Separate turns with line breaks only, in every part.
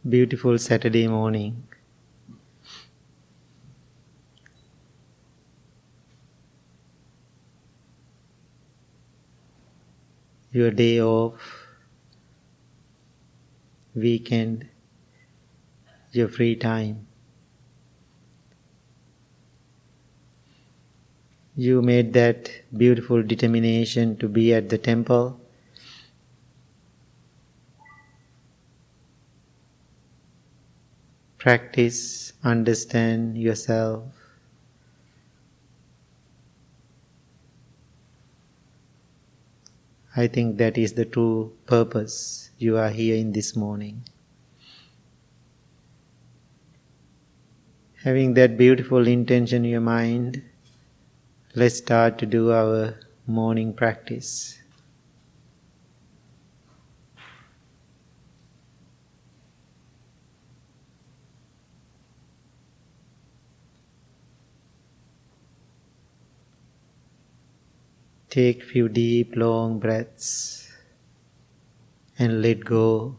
Beautiful Saturday morning. Your day off, weekend, your free time. You made that beautiful determination to be at the temple. Practice, understand yourself. I think that is the true purpose you are here in this morning. Having that beautiful intention in your mind, let's start to do our morning practice. Take few deep, long breaths and let go.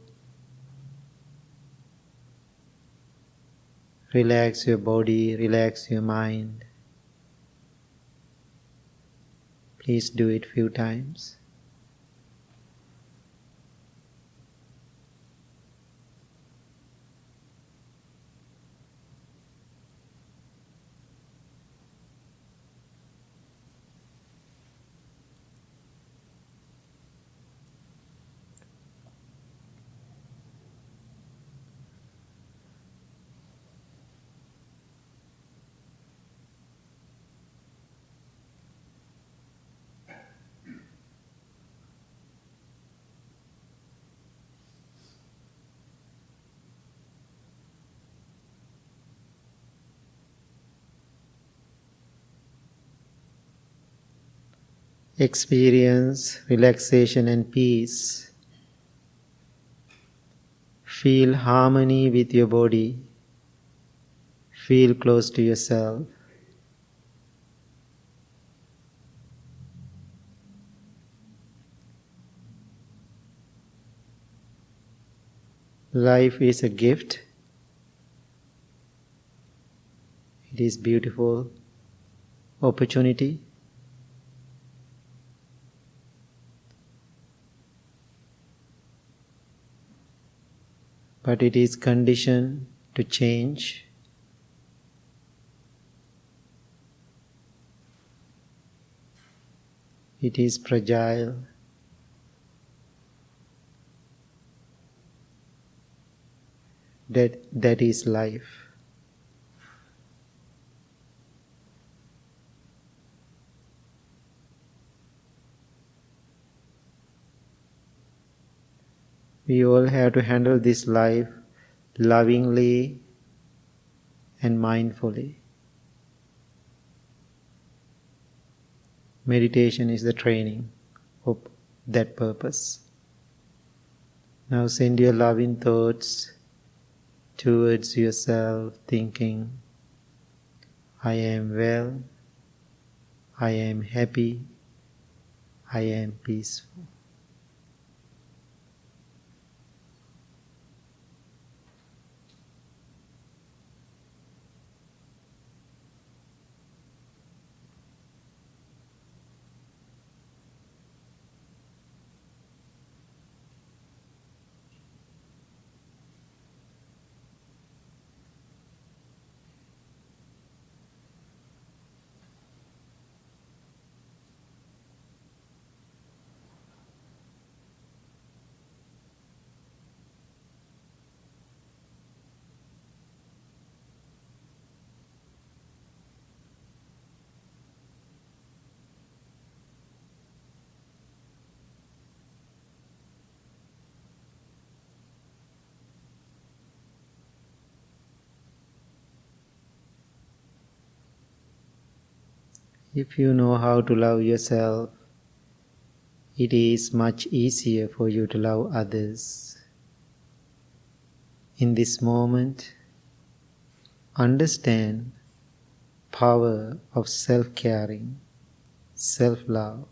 Relax your body, relax your mind. Please do it few times. Experience relaxation and peace. Feel harmony with your body. Feel close to yourself. Life is a gift. It is beautiful opportunity. But it is conditioned to change. It is fragile. That is life. We all have to handle this life lovingly and mindfully. Meditation is the training of that purpose. Now send your loving thoughts towards yourself, thinking, I am well, I am happy, I am peaceful. If you know how to love yourself, it is much easier for you to love others. In this moment, understand power of self-caring, self-love.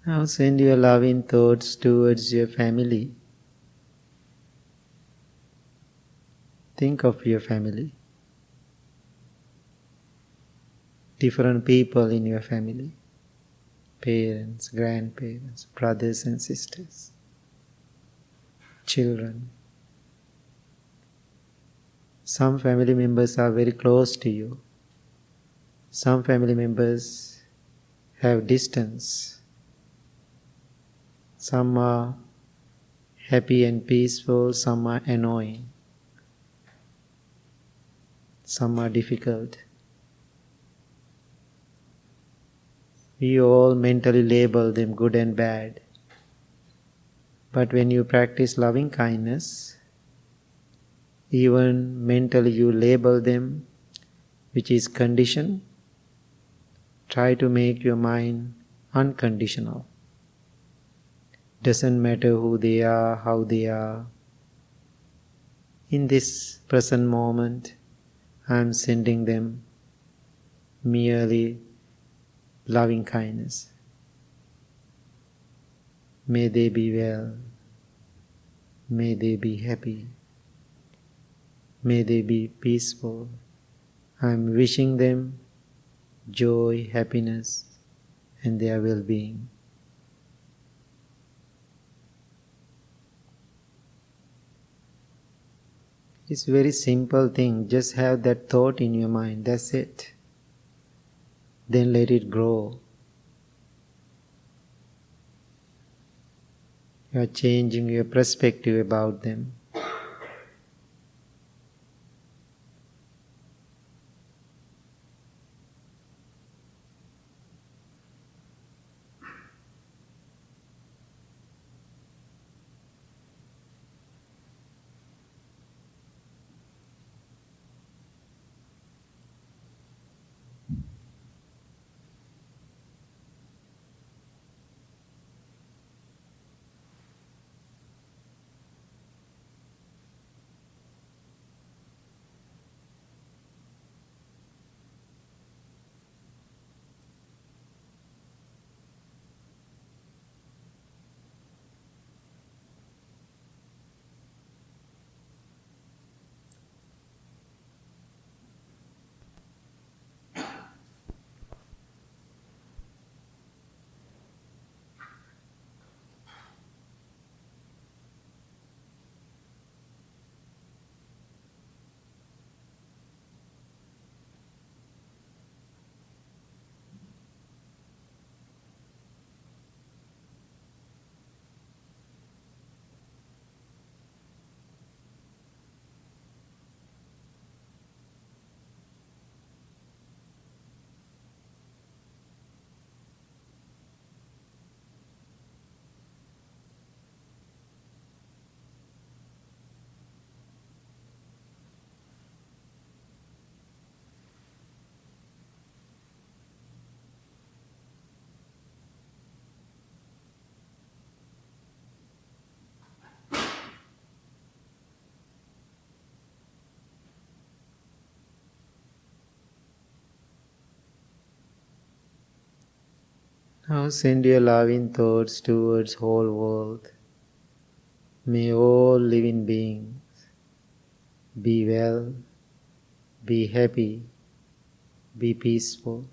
Now send your loving thoughts towards your family. Think of your family. Different people in your family. Parents, grandparents, brothers and sisters, children. Some family members are very close to you. Some family members have distance. Some are happy and peaceful, some are annoying. Some are difficult. We all mentally label them good and bad. But when you practice loving kindness, even mentally you label them, which is conditioned. Try to make your mind unconditional. Doesn't matter who they are, how they are. In this present moment, I am sending them merely loving kindness. May they be well. May they be happy. May they be peaceful. I am wishing them joy, happiness, and their well-being. It's a very simple thing. Just have that thought in your mind. That's it. Then let it grow. You are changing your perspective about them. Now send your loving thoughts towards whole world. May all living beings be well, be happy, be peaceful.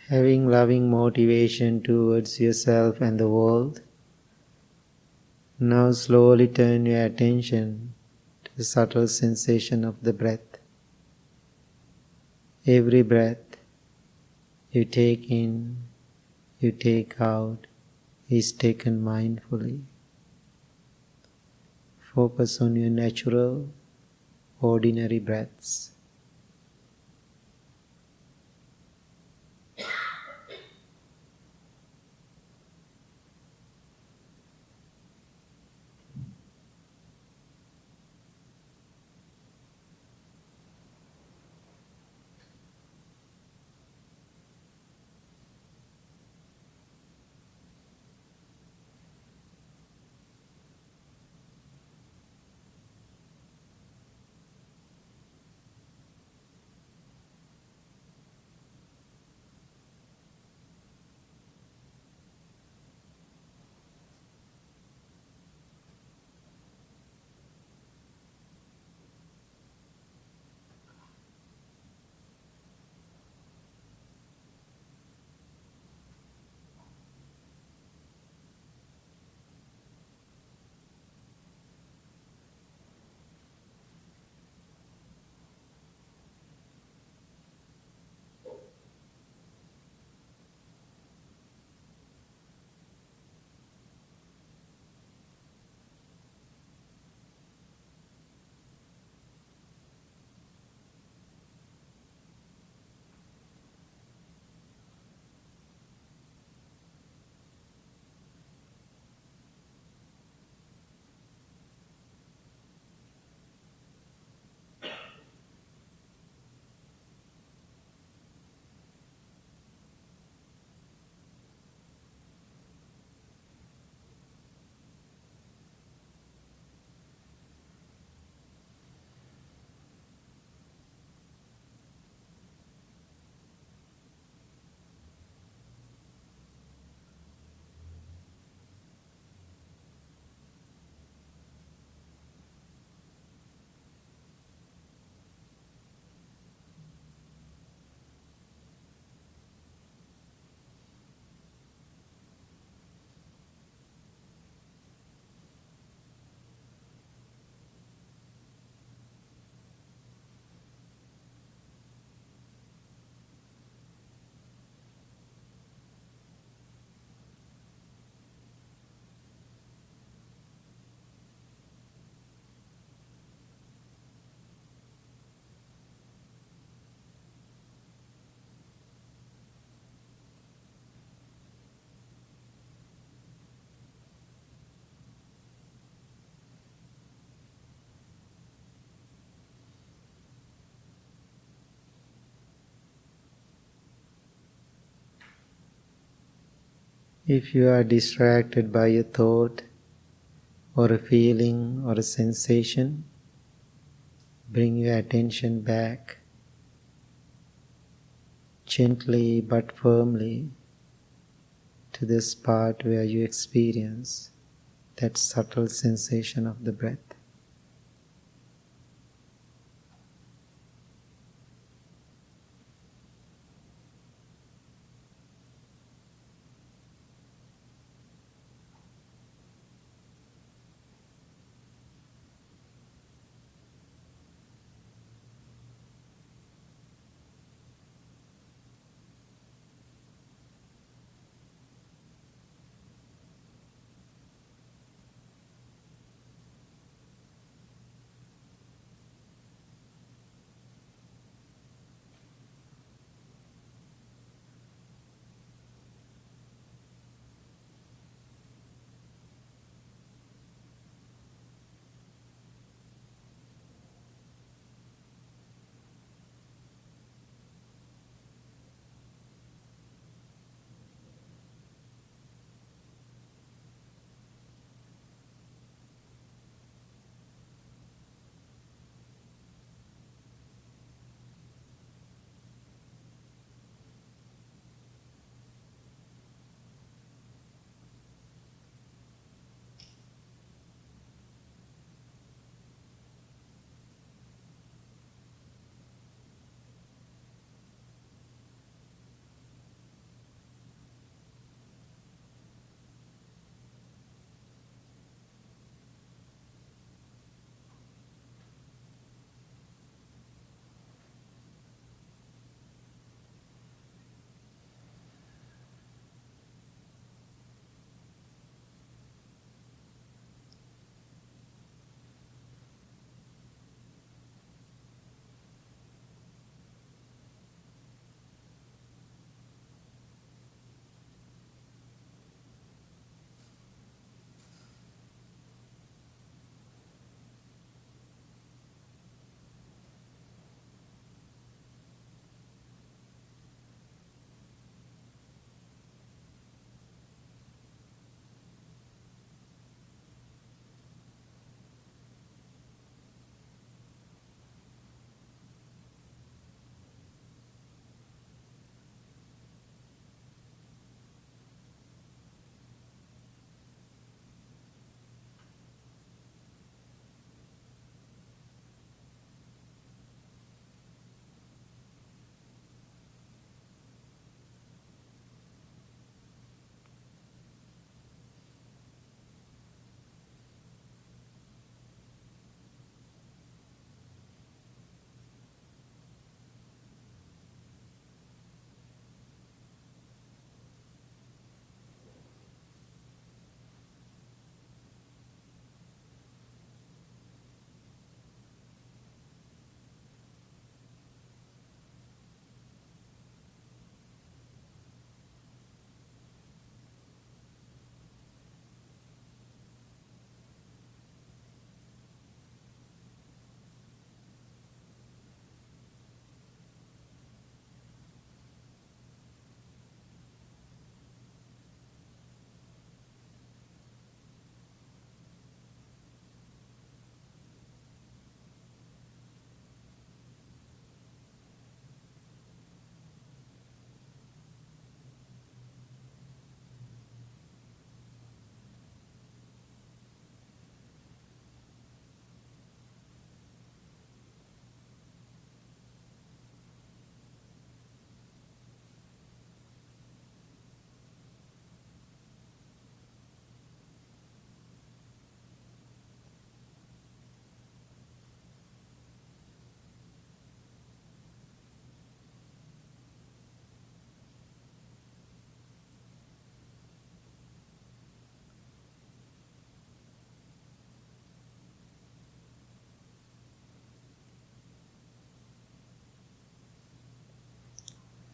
Having loving motivation towards yourself and the world, now slowly turn your attention to the subtle sensation of the breath. Every breath you take in, you take out, is taken mindfully. Focus on your natural, ordinary breaths. If you are distracted by a thought or a feeling or a sensation, bring your attention back gently but firmly to the spot where you experience that subtle sensation of the breath.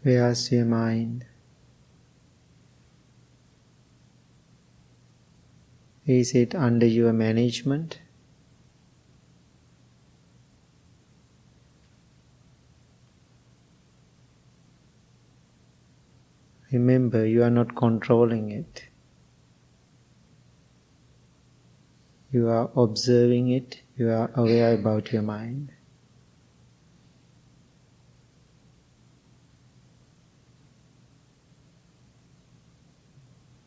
Where's your mind? Is it under your management? Remember, you are not controlling it. You are observing it. You are aware about your mind.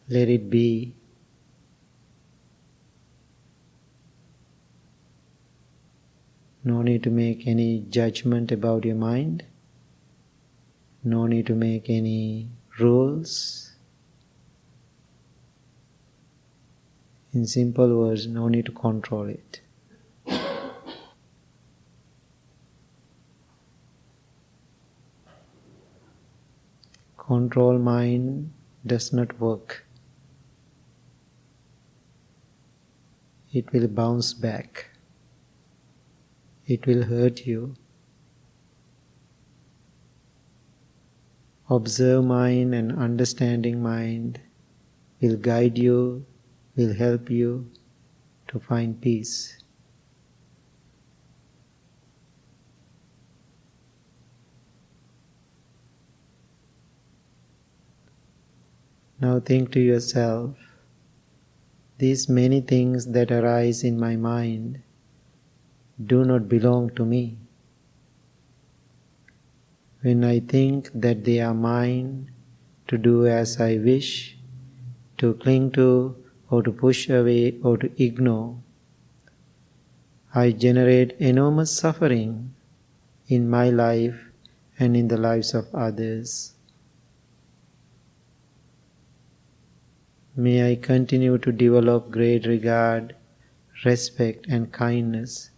Let it be. No need to make any judgment about your mind. No need to make any rules. In simple words, no need to control it. Control mind does not work. It will bounce back. It will hurt you. Observe mind and understanding mind will guide you, will help you to find peace. Now think to yourself, these many things that arise in my mind do not belong to me. When I think that they are mine to do as I wish, to cling to or to push away or to ignore, I generate enormous suffering in my life and in the lives of others. May I continue to develop great regard, respect and kindness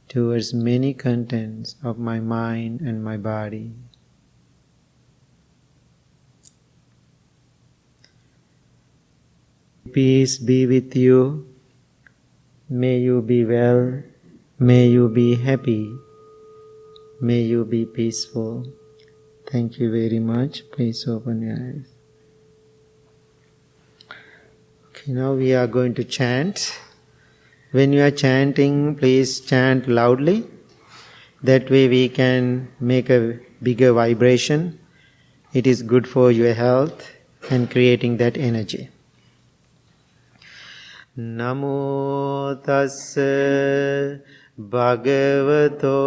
towards many contents of my mind and my body. Peace be with you. May you be well. May you be happy. May you be peaceful. Thank you very much. Please open your eyes. Okay, now we are going to chant. When you are chanting, please chant loudly. That way we can make a bigger vibration. It is good for your health and creating that energy. Namo tassa bhagavato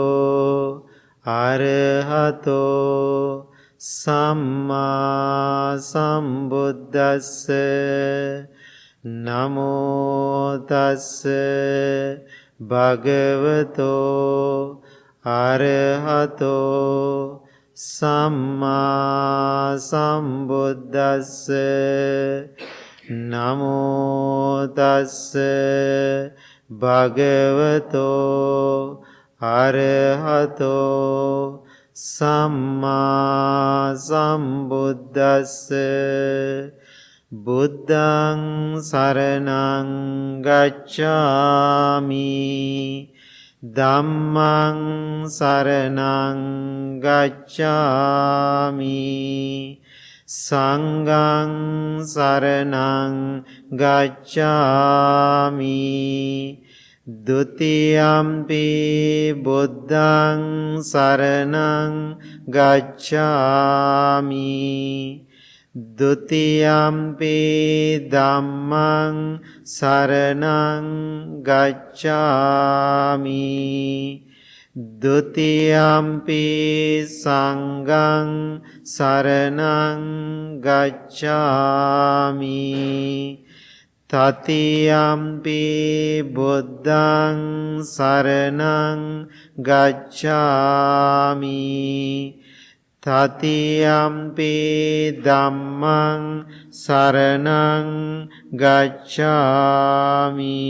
arahato samma sambuddhassa. Namo tassa bhagavato arahato samma sambuddhassa. Namo tassa bhagavato arahato samma sambuddhassa. Buddhaṃ saraṇaṃ gacchāmi. Dhammaṃ saraṇaṃ gacchāmi. Sanghaṃ saraṇaṃ gacchāmi. Dutiyampi buddhaṃ saraṇaṃ gacchāmi. Dutiyampi dhammaṃ saraṇaṃ gacchāmi. Dutiyampi sanghaṃ saraṇaṃ gacchāmi. Tatiyampi buddhaṃ saraṇaṃ gacchāmi. Tatiyampi dhammaṃ saraṇaṃ gacchāmi.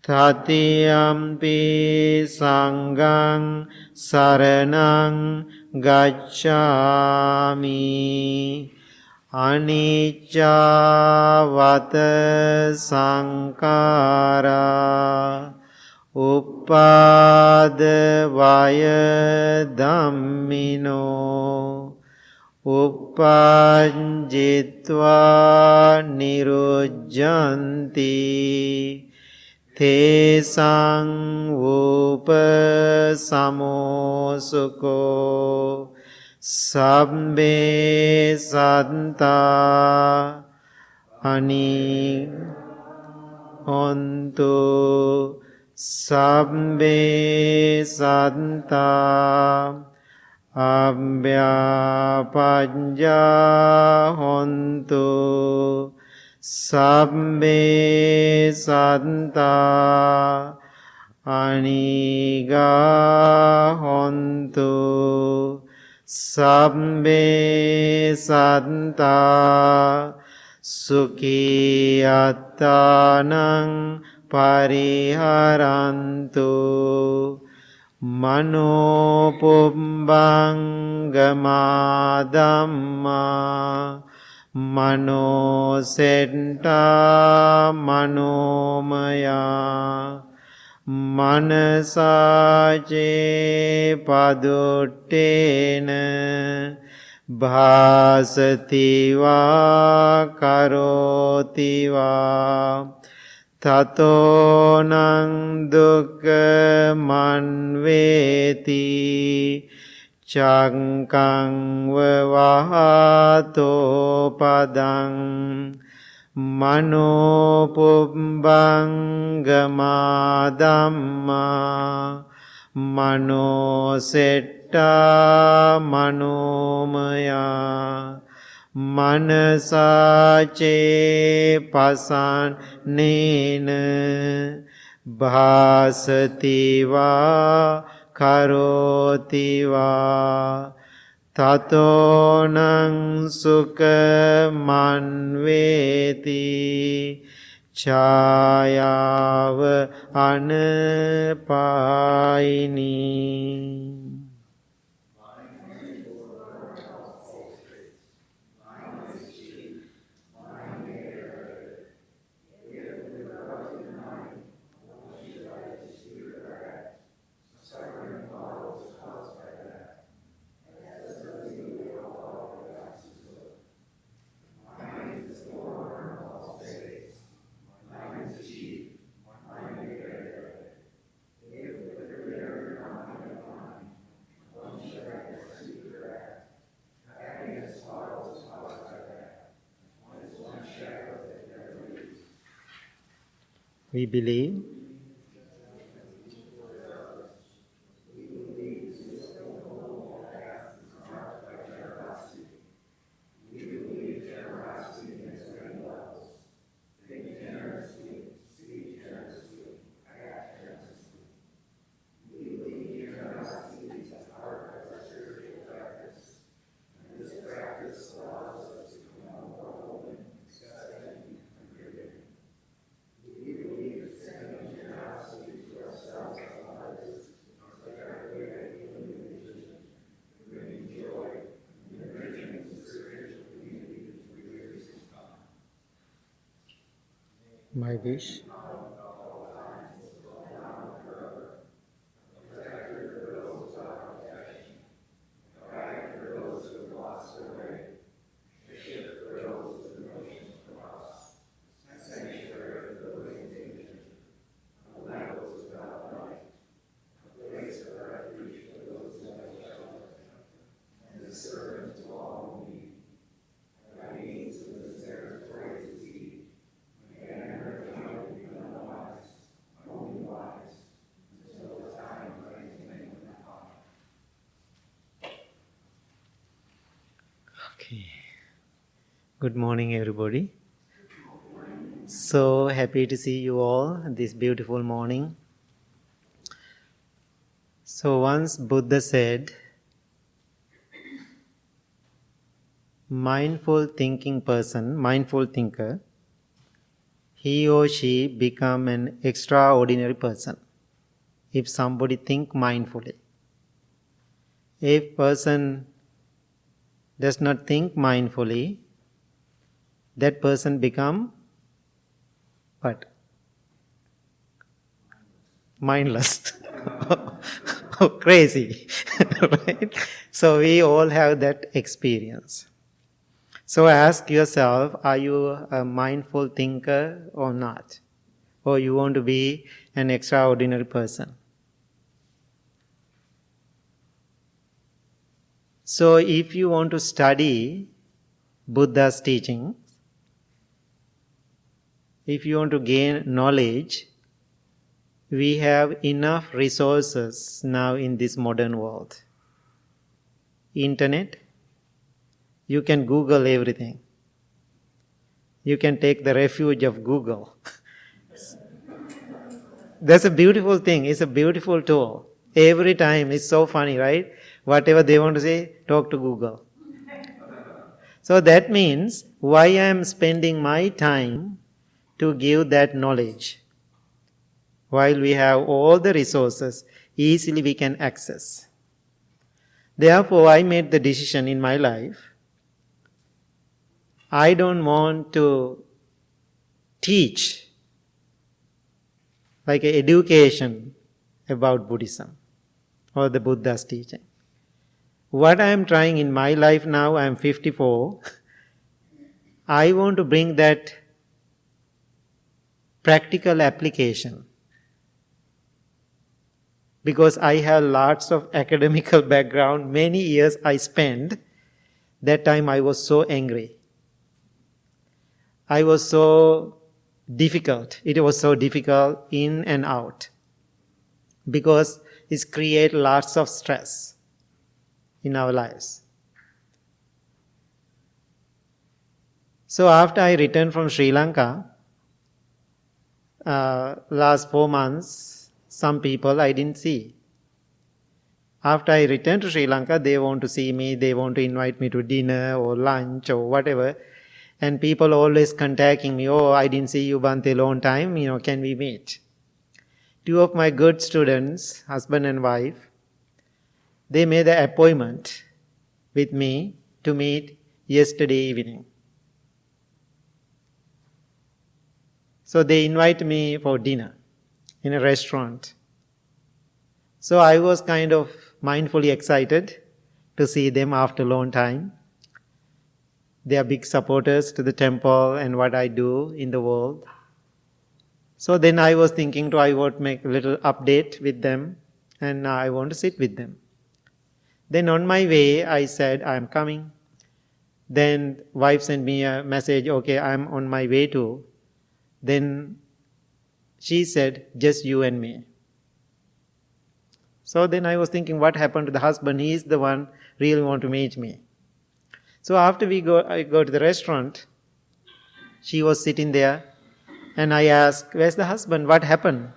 Tatiyampi sanghaṃ saraṇaṃ gacchāmi. Anicca vata saṅkārā උපාද වය ධම්මිනෝ uppajjitva niruජ්ජන්ති තේසං උපසමෝසුකෝ සබ්බේ සත්තා අනි හොන්තු සබ්බේ සත්තා අභ්‍යාපඤ්ඤා හොන්තු සබ්බේ සත්තා අනිගා හොන්තු සබ්බේ සත්තා සුඛී අත්තානං පරිහරන්තු මනෝපුබ්බංගමා ධම්මා මනෝසෙට්ටා මනෝමයා මනසාචේ පදුට්ටේන භාසතිවා කරෝතිවා තතෝනං දුක්ඛමන්වේති චක්ඛං වහතෝ පදං මනෝපුබ්බංගමා ධම්මා මනෝසෙට්ටා මනෝමයා මනසාචේ පසන්නේන භාසතිවා කරෝතිවා තතෝනං සුඛමන්වේති ඡායාව අනපායිනී. We believe my wish Good morning, everybody. So happy to see you all this beautiful morning. So once Buddha said, mindful thinking person, mindful thinker, he or she become an extraordinary person if somebody think mindfully. If person does not think mindfully, that person become what? mindless, crazy, right? So we all have that experience. So ask yourself, are you a mindful thinker or not? Or you want to be an extraordinary person? So if you want to study Buddha's teachings, if you want to gain knowledge, we have enough resources now in this modern world. Internet, you can Google everything. You can take the refuge of Google. That's a beautiful thing. It's a beautiful tool. Every time, it's so funny, right? Whatever they want to say, talk to Google. So that means, why I am spending my time to give that knowledge? While we have all the resources, easily we can access. Therefore, I made the decision in my life, I don't want to teach like an education about Buddhism or the Buddha's teaching. What I am trying in my life now, I am 54, I want to bring that practical application. Because I have lots of academical background, many years I spent, that time I was so angry. I was so difficult. It was so difficult in and out. Because it creates lots of stress in our lives. So after I returned from Sri Lanka, last 4 months, some people I didn't see. After I returned to Sri Lanka, they want to see me, they want to invite me to dinner or lunch or whatever. And people always contacting me, oh, I didn't see you, Bhante, long time, can we meet? 2 of my good students, husband and wife, they made an appointment with me to meet yesterday evening. So they invited me for dinner in a restaurant. So I was kind of mindfully excited to see them after a long time. They are big supporters to the temple and what I do in the world. So then I was thinking I would make a little update with them and I want to sit with them. Then on my way, I said, I'm coming. Then wife sent me a message, okay, I'm on my way too. Then she said, just you and me. So then I was thinking, what happened to the husband? He is the one really want to meet me. So after I go to the restaurant, she was sitting there and I asked, where's the husband? What happened?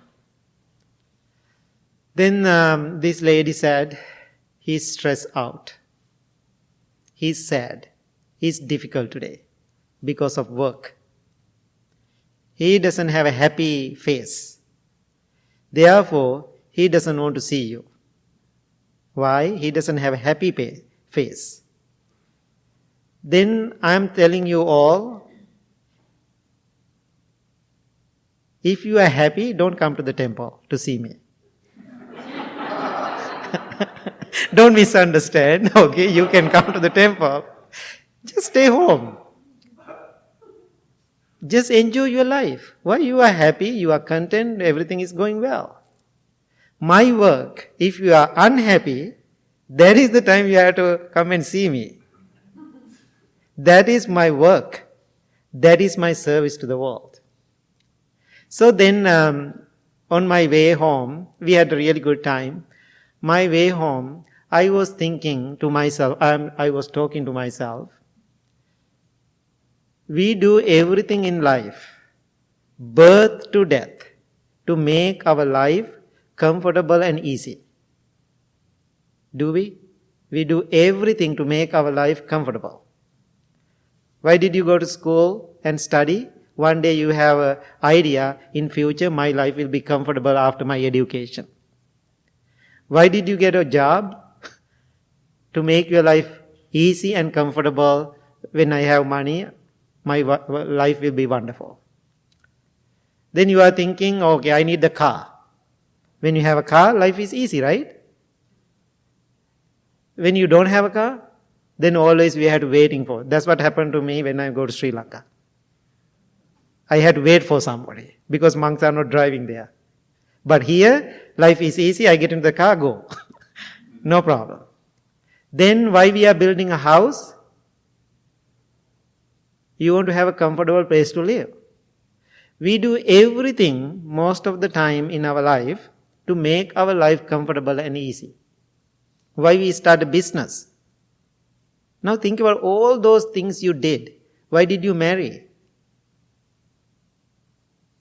Then this lady said, he's stressed out. He's sad. He's difficult today because of work. He doesn't have a happy face. Therefore, he doesn't want to see you. Why? He doesn't have a happy face. Then I am telling you all, if you are happy, don't come to the temple to see me. Don't misunderstand, okay? You can come to the temple. Just stay home. Just enjoy your life. Why? You are happy, you are content, everything is going well. My work, if you are unhappy, that is the time you have to come and see me. That is my work. That is my service to the world. So then, on my way home, we had a really good time. My way home, I was thinking to myself, I was talking to myself, we do everything in life, birth to death, to make our life comfortable and easy. Do we? We do everything to make our life comfortable. Why did you go to school and study? One day you have an idea, in future my life will be comfortable after my education. Why did you get a job? To make your life easy and comfortable. When I have money, my life will be wonderful. Then you are thinking, okay, I need the car. When you have a car, life is easy, right? When you don't have a car, then always we had to waiting for. That's what happened to me when I go to Sri Lanka. I had to wait for somebody because monks are not driving there. But here, life is easy. I get into the car, go. No problem. Then why we are building a house? You want to have a comfortable place to live. We do everything most of the time in our life to make our life comfortable and easy. Why we start a business? Now think about all those things you did. Why did you marry?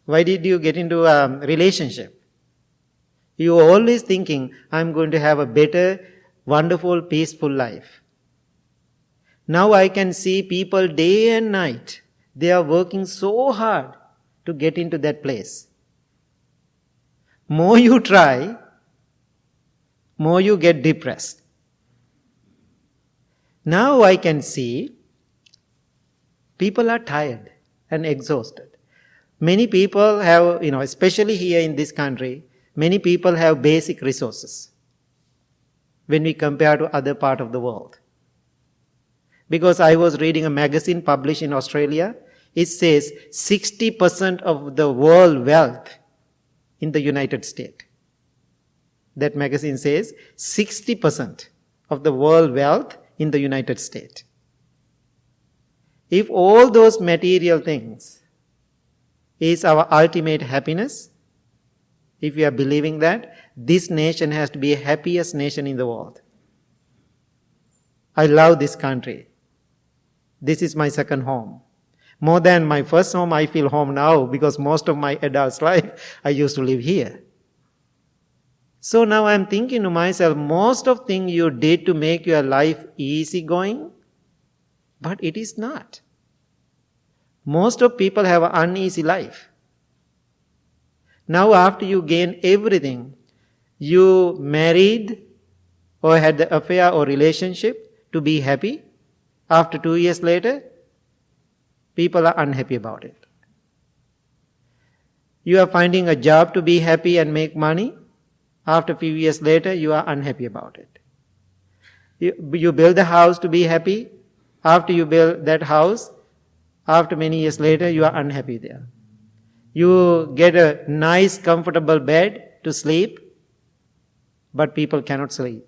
Why did you get into a relationship? You are always thinking, I'm going to have a better, wonderful, peaceful life. Now I can see people day and night, they are working so hard to get into that place. More you try, more you get depressed. Now I can see people are tired and exhausted. Many people have, especially here in this country, many people have basic resources when we compare to other part of the world. Because I was reading a magazine published in Australia, it says 60% of the world wealth in the United States. That magazine says 60% of the world wealth in the United States. If all those material things is our ultimate happiness, if we are believing that, this nation has to be the happiest nation in the world. I love this country. This is my second home. More than my first home, I feel home now because most of my adult life, I used to live here. So now I'm thinking to myself, most of things you did to make your life easy going, but it is not. Most of people have an uneasy life. Now after you gain everything, you married or had the affair or relationship to be happy. After 2 years later, people are unhappy about it. You are finding a job to be happy and make money. After a few years later, you are unhappy about it. You build a house to be happy. After you build that house, after many years later, you are unhappy there. You get a nice, comfortable bed to sleep, but people cannot sleep.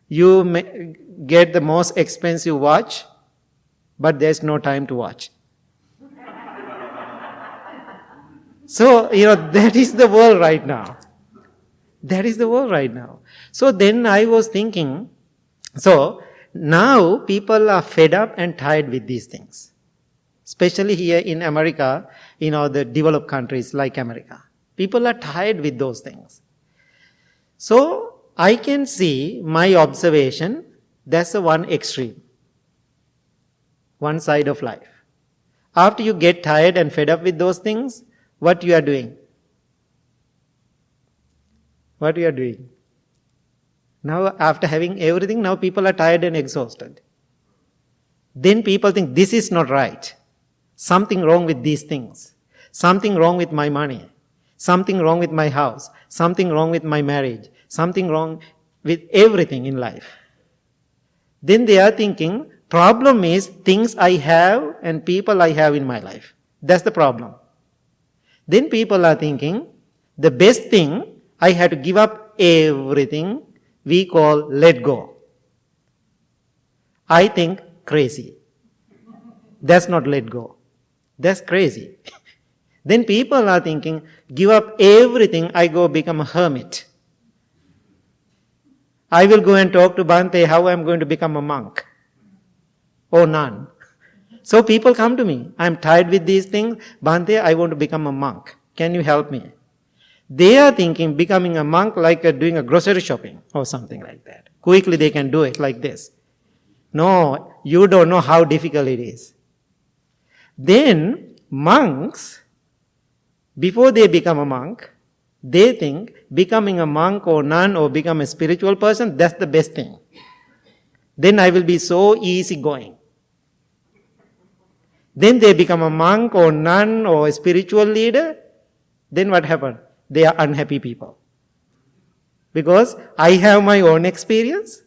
You get the most expensive watch, but there's no time to watch. So, that is the world right now. That is the world right now. So then I was thinking, so now people are fed up and tired with these things. Especially here in America, the developed countries like America. People are tired with those things. So I can see my observation, that's the one extreme. One side of life. After you get tired and fed up with those things, what you are doing? What you are doing? Now after having everything, now people are tired and exhausted. Then people think this is not right. Something wrong with these things. Something wrong with my money. Something wrong with my house. Something wrong with my marriage. Something wrong with everything in life. Then they are thinking, problem is things I have and people I have in my life. That's the problem. Then people are thinking, the best thing, I had to give up everything we call let go. I think crazy. That's not let go. That's crazy. Then people are thinking, give up everything, I go become a hermit. I will go and talk to Bhante how I'm going to become a monk or nun. So people come to me, I'm tired with these things, Bhante, I want to become a monk. Can you help me? They are thinking becoming a monk like doing a grocery shopping or something like that. Quickly they can do it like this. No, you don't know how difficult it is. Then monks, before they become a monk, they think becoming a monk or nun or become a spiritual person, that's the best thing. Then I will be so easygoing. Then they become a monk or nun or a spiritual leader. Then what happens? they are unhappy people. Because I have my own experience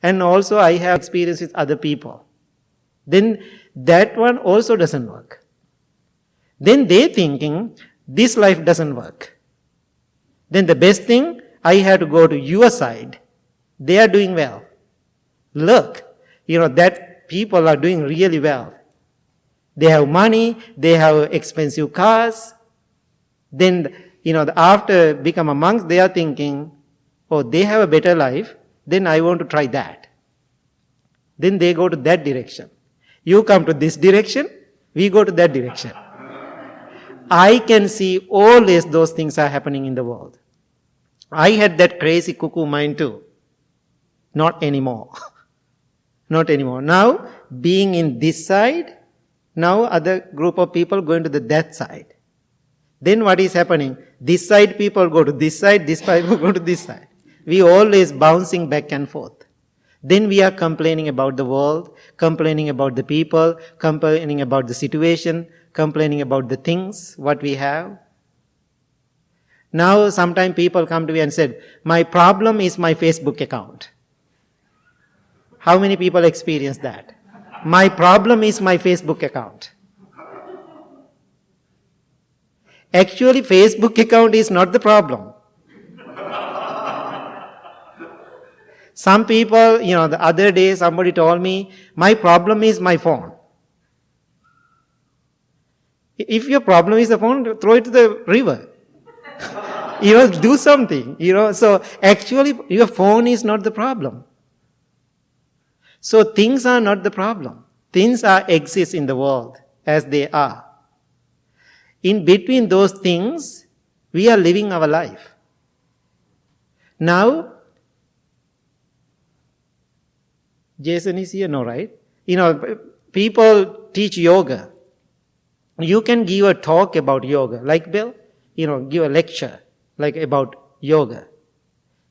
and also I have experience with other people. Then that one also doesn't work. Then they thinking this life doesn't work. Then the best thing, I have to go to your side. They are doing well. Look, that people are doing really well. They have money, they have expensive cars. Then, after become a monk, they are thinking, oh, they have a better life, then I want to try that. Then they go to that direction. You come to this direction, we go to that direction. I can see always those things are happening in the world. I had that crazy cuckoo mind too. Not anymore. Not anymore. Now, being in this side, now other group of people going to that side. Then what is happening? This side people go to this side, this side people go to this side. We always bouncing back and forth. Then we are complaining about the world, complaining about the people, complaining about the situation, complaining about the things, what we have. Now sometimes people come to me and said, my problem is my Facebook account. How many people experience that? My problem is my Facebook account. Actually, Facebook account is not the problem. Some people, the other day somebody told me, my problem is my phone. If your problem is the phone, throw it to the river. Do something, So actually, your phone is not the problem. So things are not the problem. Things exist in the world as they are. In between those things, we are living our life. Now, Jason is here, no, right? People teach yoga. You can give a talk about yoga, like Bill, give a lecture, like about yoga.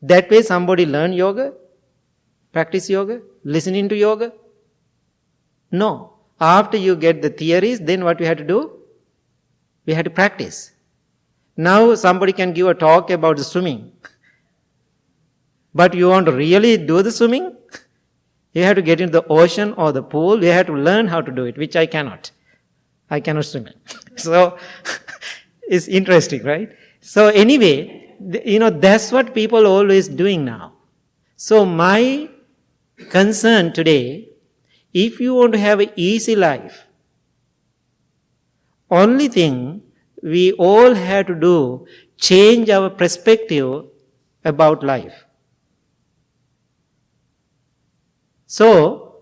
That way somebody learn yoga, practice yoga, listening to yoga. No. After you get the theories, then what we have to do? We have to practice. Now somebody can give a talk about the swimming. But you want to really do the swimming? You have to get into the ocean or the pool. You have to learn how to do it, which I cannot. I cannot swim. So, it's interesting, right? So anyway, that's what people are always doing now. So my concern today, if you want to have an easy life, only thing we all have to do, change our perspective about life. So,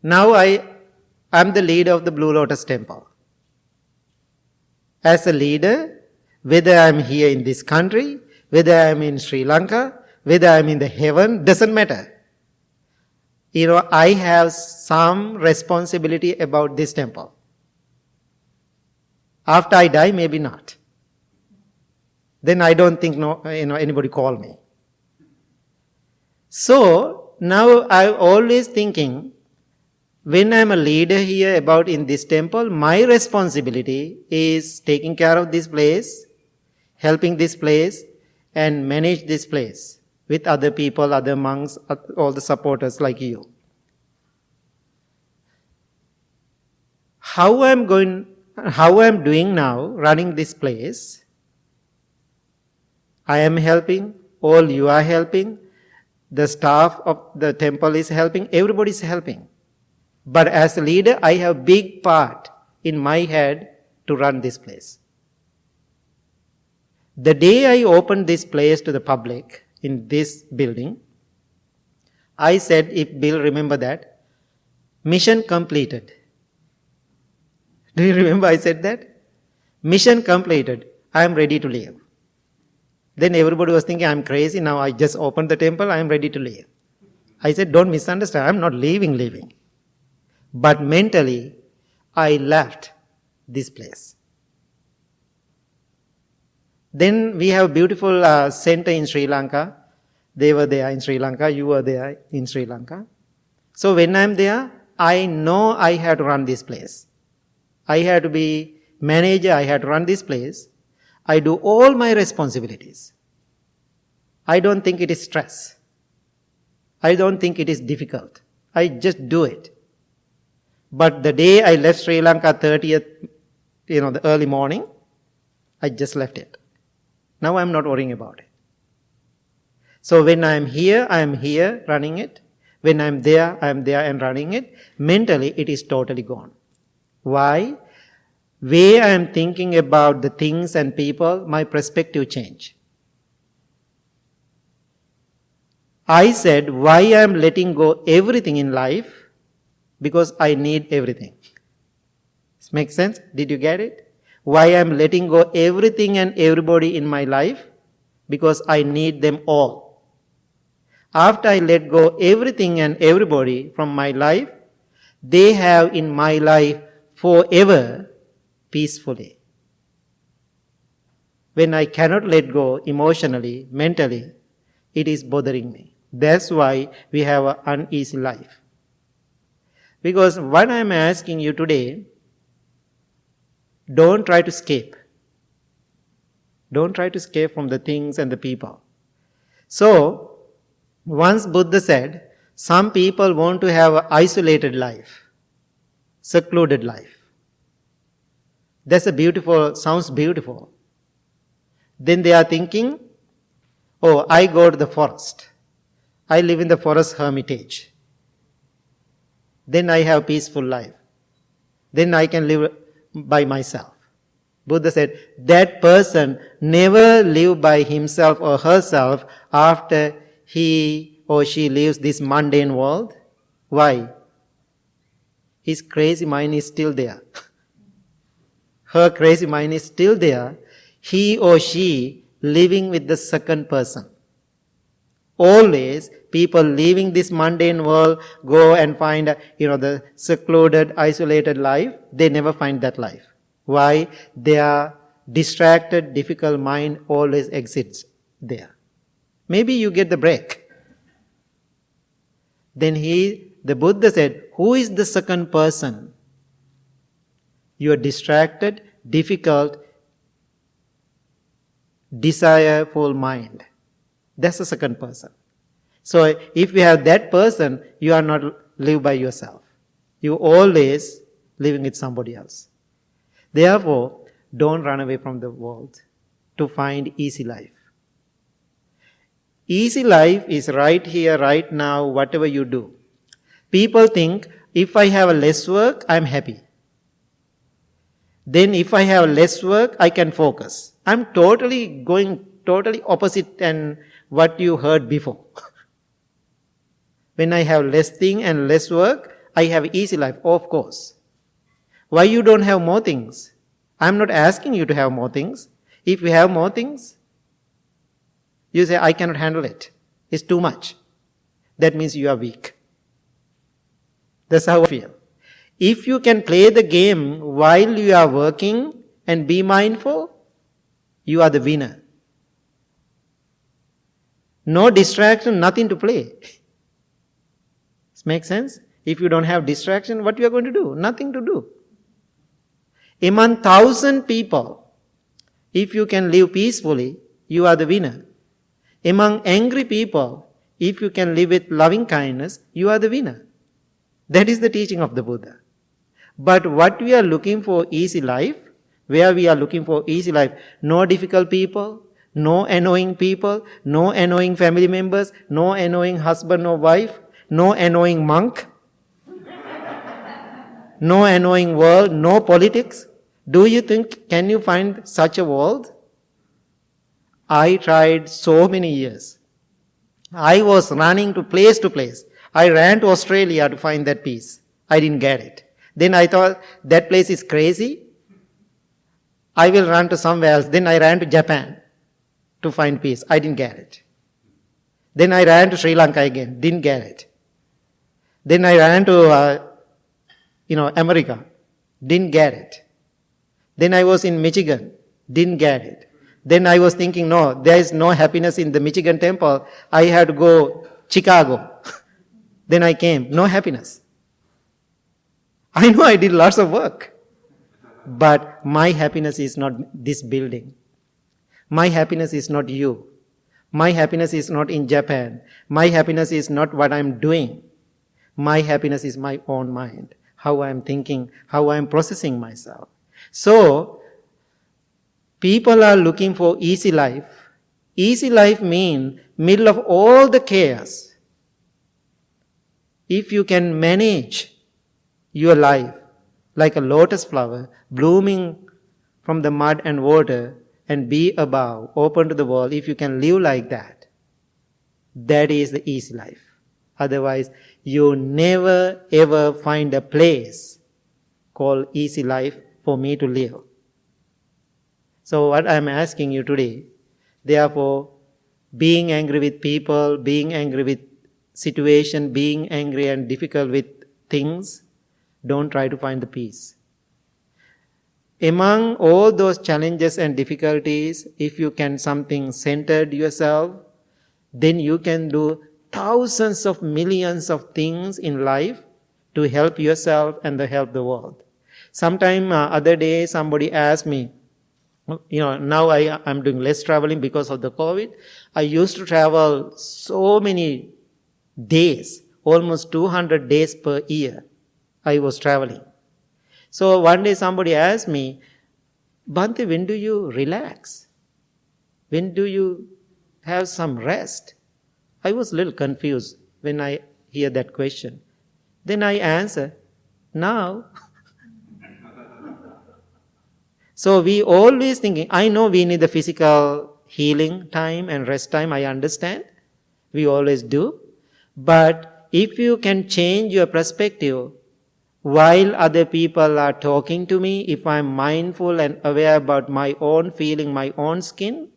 now I'm the leader of the Blue Lotus Temple. As a leader, whether I'm here in this country, whether I'm in Sri Lanka, whether I'm in the heaven, doesn't matter. I have some responsibility about this temple. After I die, maybe not. Then I don't think anybody call me. So, now I'm always thinking, when I'm a leader here in this temple, my responsibility is taking care of this place, helping this place, and manage this place with other people, other monks, all the supporters like you. How I'm doing now, running this place, I am helping, all you are helping, the staff of the temple is helping, everybody is helping. But as a leader, I have a big part in my head to run this place. The day I opened this place to the public in this building, I said, if Bill remember that, mission completed. Do you remember I said that? Mission completed. I am ready to leave. Then everybody was thinking, I'm crazy. Now I just opened the temple. I am ready to leave. I said, don't misunderstand. I'm not leaving. But mentally, I left this place. Then we have a beautiful center in Sri Lanka. They were there in Sri Lanka. You were there in Sri Lanka. So when I'm there, I know I had to run this place. I had to be manager. I had to run this place. I do all my responsibilities. I don't think it is stress. I don't think it is difficult. I just do it. But the day I left Sri Lanka 30th, the early morning, I just left it. Now I'm not worrying about it. So when I'm here running it. When I'm there and running it. Mentally, it is totally gone. Why? Way I am thinking about the things and people, my perspective change. I said, why I am letting go everything in life? Because I need everything. This makes sense? Did you get it? Why I am letting go everything and everybody in my life? Because I need them all. After I let go everything and everybody from my life, they have in my life forever peacefully. When I cannot let go emotionally, mentally, it is bothering me. That's why we have an uneasy life. Because what I am asking you today, don't try to escape. Don't try to escape from the things and the people. So, once Buddha said, some people want to have an isolated life, secluded life. That's sounds beautiful. Then they are thinking, oh, I go to the forest. I live in the forest hermitage. Then I have peaceful life. Then I can live by myself. Buddha said, that person never live by himself or herself after he or she leaves this mundane world. Why? His crazy mind is still there. Her crazy mind is still there. He or she living with the second person. Always, people leaving this mundane world go and find, the secluded, isolated life. They never find that life. Why? Their distracted, difficult mind always exists there. Maybe you get the break. Then the Buddha said, who is the second person? Your distracted, difficult, desireful mind. That's the second person. So if you have that person, you are not live by yourself. You always living with somebody else. Therefore, don't run away from the world to find easy life. Easy life is right here, right now, whatever you do. People think, if I have less work, I'm happy. Then if I have less work, I can focus. I'm totally opposite than what you heard before. When I have less thing and less work, I have easy life, of course. Why you don't have more things? I'm not asking you to have more things. If you have more things, you say, I cannot handle it. It's too much. That means you are weak. That's how I feel. If you can play the game while you are working and be mindful, you are the winner. No distraction, nothing to play. This makes sense? If you don't have distraction, what you are going to do? Nothing to do. Among 1,000 people, if you can live peacefully, you are the winner. Among angry people, if you can live with loving kindness, you are the winner. That is the teaching of the Buddha. But what we are looking for easy life, where we are looking for easy life, no difficult people, no annoying people, no annoying family members, no annoying husband or wife, no annoying monk, no annoying world, no politics. Do you think, can you find such a world? I tried so many years. I was running to place. I ran to Australia to find that peace. I didn't get it. Then I thought, that place is crazy. I will run to somewhere else. Then I ran to Japan to find peace. I didn't get it. Then I ran to Sri Lanka again. Didn't get it. Then I ran to, America. Didn't get it. Then I was in Michigan. Didn't get it. Then I was thinking, no, there is no happiness in the Michigan temple. I had to go Chicago. Then I came. No happiness. I know I did lots of work. But my happiness is not this building. My happiness is not you. My happiness is not in Japan. My happiness is not what I'm doing. My happiness is my own mind, how I'm thinking, how I'm processing myself. So, people are looking for easy life. Easy life means middle of all the chaos. If you can manage your life like a lotus flower blooming from the mud and water and be above, open to the world, if you can live like that, that is the easy life. Otherwise, you never ever find a place called easy life for me to live. So what I'm asking you today, therefore, being angry with people, being angry with situation, being angry and difficult with things, don't try to find the peace. Among all those challenges and difficulties, if you can something centered yourself, then you can do thousands of millions of things in life to help yourself and to help the world. Sometime other day somebody asked me, now I'm doing less traveling because of the COVID. I used to travel so many days, almost 200 days per year I was traveling. So one day somebody asked me, Bhante, when do you relax? When do you have some rest? I was a little confused when I hear that question. Then I answer, now. So we always thinking, I know we need the physical healing time and rest time, I understand. We always do. But if you can change your perspective, while other people are talking to me, if I'm mindful and aware about my own feeling, my own skin,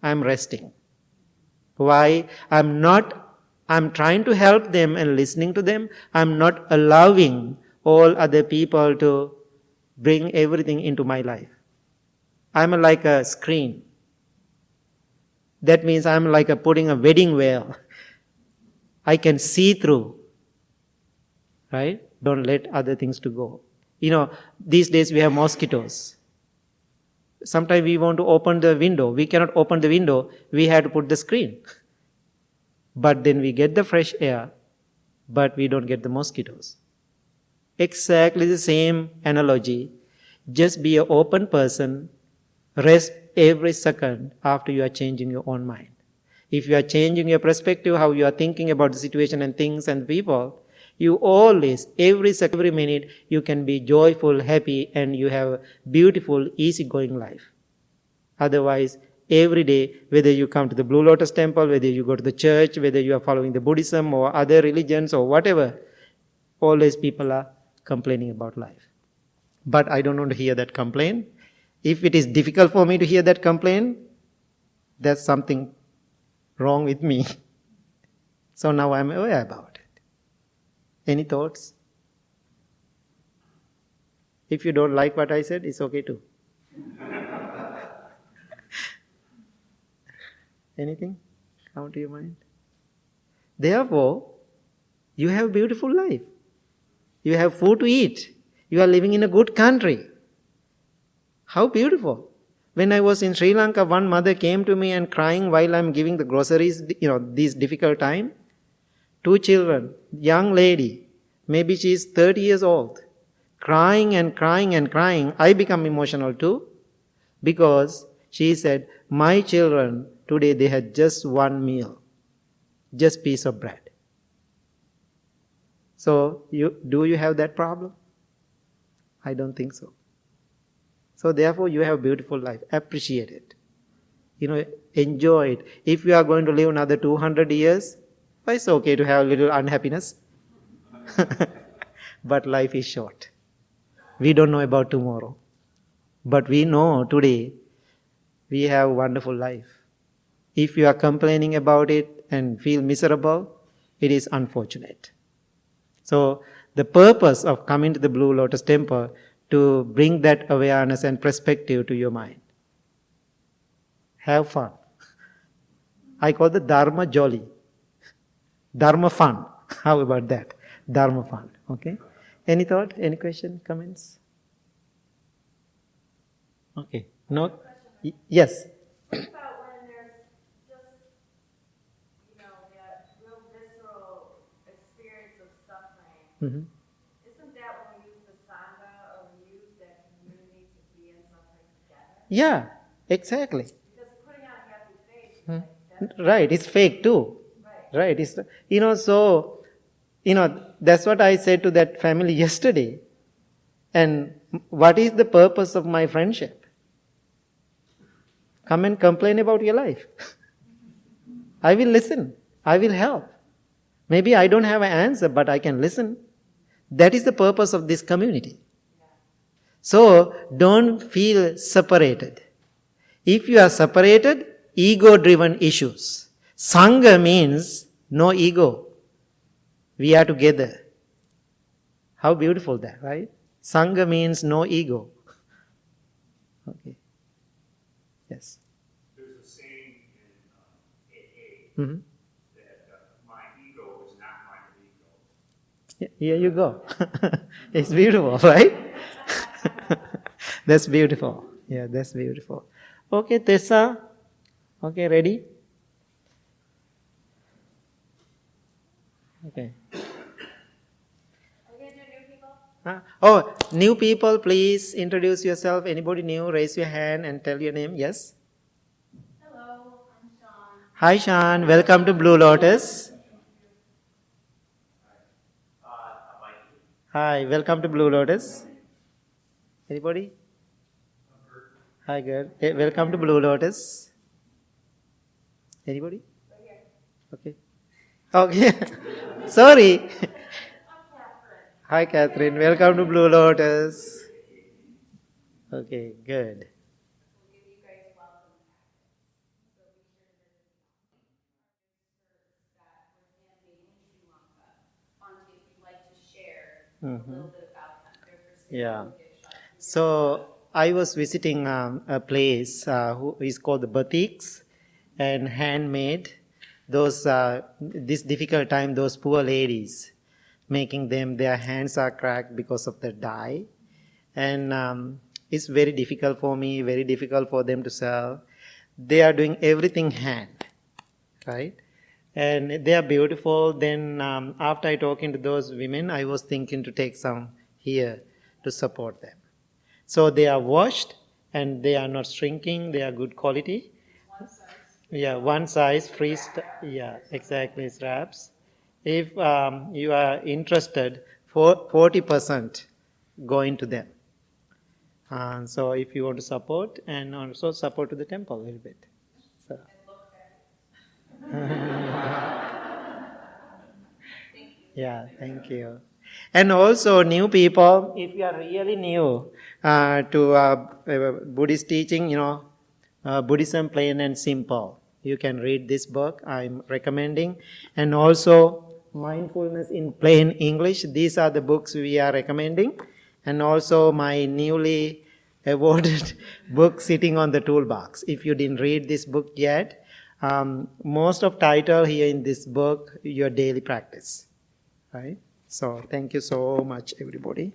I'm resting. Why? I'm trying to help them and listening to them. I'm not allowing all other people to bring everything into my life. I'm like a screen. That means I'm like putting a wedding veil. I can see through. Right? Don't let other things to go. These days we have mosquitoes. Sometimes we want to open the window. We cannot open the window. We have to put the screen. But then we get the fresh air, but we don't get the mosquitoes. Exactly the same analogy. Just be an open person. Rest every second after you are changing your own mind. If you are changing your perspective, how you are thinking about the situation and things and people, you always, every second, every minute, you can be joyful, happy, and you have a beautiful, easygoing life. Otherwise, every day, whether you come to the Blue Lotus Temple, whether you go to the church, whether you are following the Buddhism or other religions or whatever, always people are complaining about life. But I don't want to hear that complaint. If it is difficult for me to hear that complaint, there's something wrong with me. So now I'm aware about it. Any thoughts? If you don't like what I said, it's okay too. Anything come to your mind? Therefore, you have a beautiful life. You have food to eat. You are living in a good country. How beautiful. When I was in Sri Lanka, one mother came to me and crying while I'm giving the groceries, this difficult time. 2 children, young lady, maybe she is 30 years old, crying and crying and crying. I become emotional too, because she said, my children, today they had just one meal, just piece of bread. So, do you have that problem? I don't think so. So therefore you have a beautiful life. Appreciate it. Enjoy it. If you are going to live another 200 years, it's okay to have a little unhappiness. But life is short. We don't know about tomorrow. But we know today we have a wonderful life. If you are complaining about it and feel miserable, it is unfortunate. So the purpose of coming to the Blue Lotus Temple to bring that awareness and perspective to your mind. Have fun. I call the Dharma jolly. Dharma fun. How about that? Dharma fun. Okay? Any thought? Any question? Comments? Okay. No? Yes.
Think about when there's just, that real visceral experience of suffering.
Mhm.
Isn't that when we use the Sangha or we use that community to be in suffering together?
Yeah, exactly.
Because putting on a happy face is
Hmm.
like, that's
Right, it's fake too.
right.
Right, it's, so, that's what I said to that family yesterday. And what is the purpose of my friendship? Come and complain about your life. I will listen. I will help. Maybe I don't have an answer, but I can listen. That is the purpose of this community. So don't feel separated. If you are separated, ego-driven issues. Sangha means no ego. We are together. How beautiful that, right? Sangha means no ego. Okay. Yes.
There's a saying in AA
Mm-hmm.
that my ego is not my ego.
Here you go. It's beautiful, right? That's beautiful. Yeah, that's beautiful. Okay, Tessa. Okay, ready? Okay.
Are we going to do new people?
Oh, new people, please introduce yourself. Anybody new, raise your hand and tell your name. Yes?
Hello, I'm Sean.
Hi, Sean. Welcome to Blue Lotus. Hi, welcome to Blue Lotus. Anybody? Hi, girl. Hey, welcome to Blue Lotus. Anybody? Okay. Okay. Sorry.
I'm Catherine.
Hi, Catherine. Welcome to Blue Lotus. Okay, good.
We'll give you guys welcome packets. So be sure to visit that were handmade in Sri Lanka. Auntie, if you'd like to share a little bit about them. They're for sale.
Yeah.
Gift shop.
So I was visiting a place who is called the Batiks and handmade. Those this difficult time, those poor ladies making them, their hands are cracked because of the dye, and it's very difficult for me, very difficult for them to sell. They are doing everything hand, right? And they are beautiful. Then after I talking to those women, I was thinking to take some here to support them. So they are washed and they are not shrinking. They are good quality. Yeah, one size free. Yeah, exactly. Straps. If you are interested, 40% going to them. So if you want to support and also support to the temple a little bit. So. Yeah, thank you. And also, new people, if you are really new to Buddhist teaching, Buddhism plain and simple, you can read this book I'm recommending. And also, mindfulness in plain English, these are the books we are recommending. And also, my newly awarded book, Sitting on the Toolbox. If you didn't read this book yet, most of title here in this book, your daily practice. Right? So thank you so much, everybody.